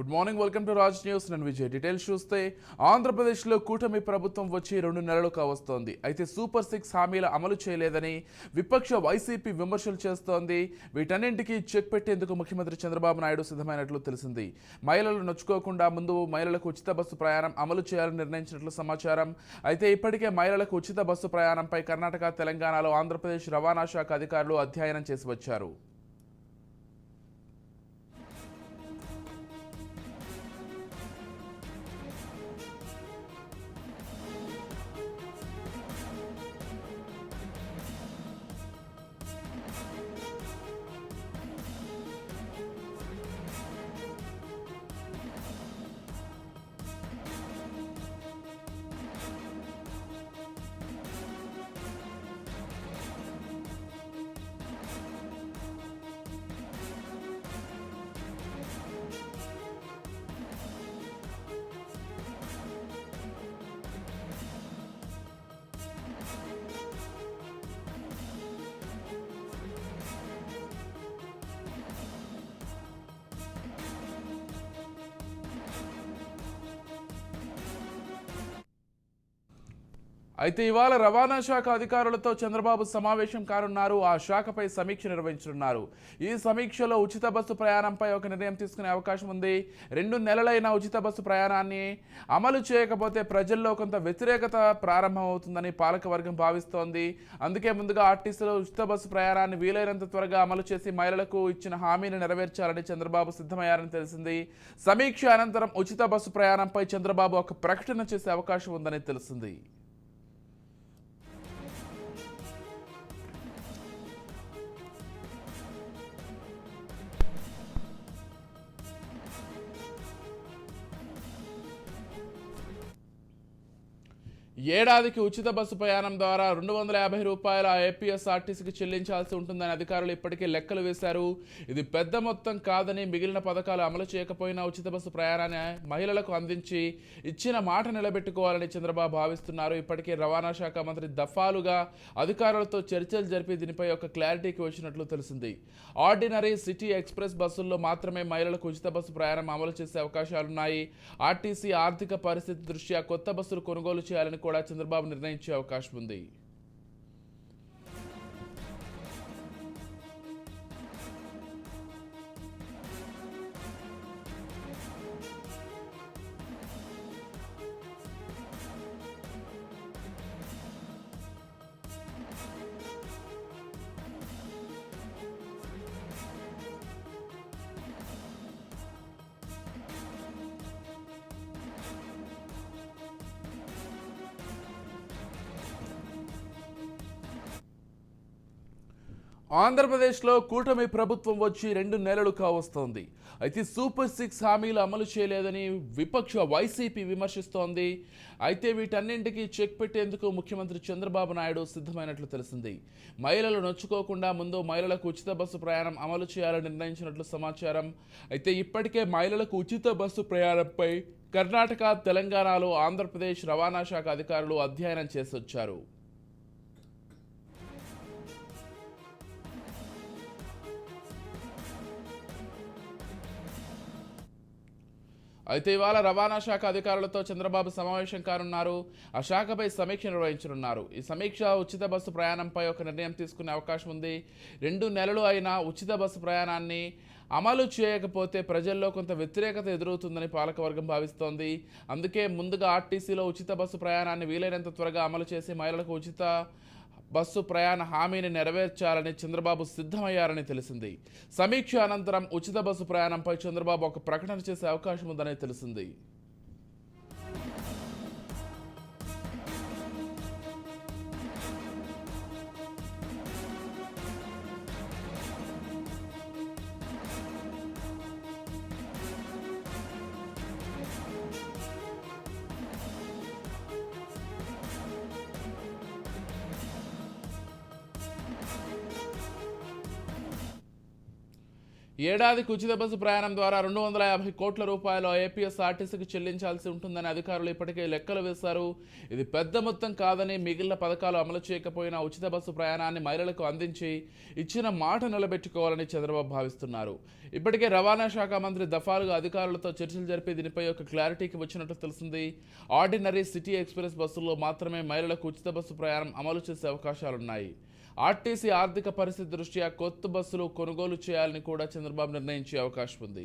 Good morning, welcome to Raj news. నేను Vijay. Details చూస్తే ఆంధ్రప్రదేశ్లో కూటమి ప్రభుత్వం వచ్చి 2 నెలలు కావస్తోంది. అయితే సూపర్ 6 హామీల అమలు చేయలేదని విపక్ష వైసీపీ విమర్శలు చేస్తోంది. వీటన్నింటికీ చెక్ పెట్టేందుకు ముఖ్యమంత్రి చంద్రబాబు నాయుడు సిద్ధమైనట్లు తెలిసింది. మహిళలు నొచ్చుకోకుండా ముందు మహిళలకు ఉచిత బస్సు ప్రయాణం అమలు చేయాలని నిర్ణయించినట్లు సమాచారం. అయితే ఇప్పటికే మహిళలకు ఉచిత బస్సు ప్రయాణంపై కర్ణాటక, తెలంగాణలో ఆంధ్రప్రదేశ్ రవాణా శాఖ అధికారులు అధ్యయనం చేసి వచ్చారు. అయితే ఇవాళ రవాణా శాఖ అధికారులతో చంద్రబాబు సమావేశం కానున్నారు. ఆ శాఖపై సమీక్ష నిర్వహించనున్నారు. ఈ సమీక్షలో ఉచిత బస్సు ప్రయాణంపై ఒక నిర్ణయం తీసుకునే అవకాశం ఉంది. 2 నెలలైన ఉచిత బస్సు ప్రయాణాన్ని అమలు చేయకపోతే ప్రజల్లో కొంత వ్యతిరేకత ప్రారంభమవుతుందని పాలకవర్గం భావిస్తోంది. అందుకే ముందుగా ఆర్టీసీలో ఉచిత బస్సు ప్రయాణాన్ని వీలైనంత త్వరగా అమలు చేసి మహిళలకు ఇచ్చిన హామీని నెరవేర్చాలని చంద్రబాబు సిద్ధమయ్యారని తెలిసింది. సమీక్ష అనంతరం ఉచిత బస్సు ప్రయాణంపై చంద్రబాబు ఒక ప్రకటన చేసే అవకాశం ఉందని తెలిసింది. ఏడాదికి ఉచిత బస్సు ప్రయాణం ద్వారా 250 రూపాయల ఏపీఎస్ఆర్టీసీకి చెల్లించాల్సి ఉంటుందని అధికారులు ఇప్పటికే లెక్కలు వేశారు. ఇది పెద్ద మొత్తం కాదని, మిగిలిన పథకాలు అమలు చేయకపోయినా ఉచిత బస్సు ప్రయాణాన్ని మహిళలకు అందించి ఇచ్చిన మాట నిలబెట్టుకోవాలని చంద్రబాబు భావిస్తున్నారు. ఇప్పటికే రవాణా శాఖ మంత్రి దఫాలుగా అధికారులతో చర్చలు జరిపి దీనిపై ఒక క్లారిటీకి వచ్చినట్లు తెలిసింది. ఆర్డినరీ, సిటీ, ఎక్స్ప్రెస్ బస్సుల్లో మాత్రమే మహిళలకు ఉచిత బస్సు ప్రయాణం అమలు చేసే అవకాశాలున్నాయి. ఆర్టీసీ ఆర్థిక పరిస్థితి దృష్ట్యా కొత్త బస్సులు కొనుగోలు చేయాలని కూడా చంద్రబాబు నిర్ణయించే అవకాశం ఉంది. ఆంధ్రప్రదేశ్లో కూటమి ప్రభుత్వం వచ్చి 2 నెలలు కావస్తోంది. అయితే సూపర్ 6 హామీలు అమలు చేయలేదని విపక్ష వైసీపీ విమర్శిస్తోంది. అయితే వీటన్నింటికీ చెక్ పెట్టేందుకు ముఖ్యమంత్రి చంద్రబాబు నాయుడు సిద్ధమైనట్లు తెలిసింది. మహిళలు నొచ్చుకోకుండా ముందు మహిళలకు ఉచిత బస్సు ప్రయాణం అమలు చేయాలని నిర్ణయించినట్లు సమాచారం. అయితే ఇప్పటికే మహిళలకు ఉచిత బస్సు ప్రయాణంపై కర్ణాటక, తెలంగాణలో ఆంధ్రప్రదేశ్ రవాణా శాఖ అధికారులు అధ్యయనం చేసి వచ్చారు. అయితే ఇవాళ రవాణా శాఖ అధికారులతో చంద్రబాబు సమావేశం కానున్నారు. ఆ శాఖపై సమీక్ష నిర్వహించనున్నారు. ఈ సమీక్ష ఉచిత బస్సు ప్రయాణంపై ఒక నిర్ణయం తీసుకునే అవకాశం ఉంది. 2 నెలలు అయినా ఉచిత బస్సు ప్రయాణాన్ని అమలు చేయకపోతే ప్రజల్లో కొంత వ్యతిరేకత ఎదురవుతుందని పాలకవర్గం భావిస్తోంది. అందుకే ముందుగా ఆర్టీసీలో ఉచిత బస్సు ప్రయాణాన్ని వీలైనంత త్వరగా అమలు చేసి మహిళలకు ఉచిత బస్సు ప్రయాణ హామీని నెరవేర్చాలని చంద్రబాబు సిద్ధమయ్యారని తెలిసింది. సమీక్ష అనంతరం ఉచిత బస్సు ప్రయాణంపై చంద్రబాబు ఒక ప్రకటన చేసే అవకాశం ఉందని తెలిసింది. ఏడాదికి ఉచిత బస్సు ప్రయాణం ద్వారా 250 కోట్ల రూపాయలు ఏపీఎస్ఆర్టీసీకి చెల్లించాల్సి ఉంటుందని అధికారులు ఇప్పటికే లెక్కలు వేశారు. ఇది పెద్ద మొత్తం కాదని, మిగిలిన పథకాలు అమలు చేయకపోయినా ఉచిత బస్సు ప్రయాణాన్ని మహిళలకు అందించి ఇచ్చిన మాట నిలబెట్టుకోవాలని చంద్రబాబు భావిస్తున్నారు. ఇప్పటికే రవాణా శాఖ మంత్రి దఫాలుగా అధికారులతో చర్చలు జరిపి దీనిపై ఒక క్లారిటీకి వచ్చినట్లు తెలిసింది. ఆర్డినరీ, సిటీ ఎక్స్ప్రెస్ బస్సుల్లో మాత్రమే మహిళలకు ఉచిత బస్సు ప్రయాణం అమలు చేసే అవకాశాలున్నాయి. ఆర్టీసీ ఆర్థిక పరిస్థితి దృష్ట్యా కొత్త బస్సులు కొనుగోలు చేయాలని కూడా చంద్రబాబు నిర్ణయించే అవకాశం ఉంది.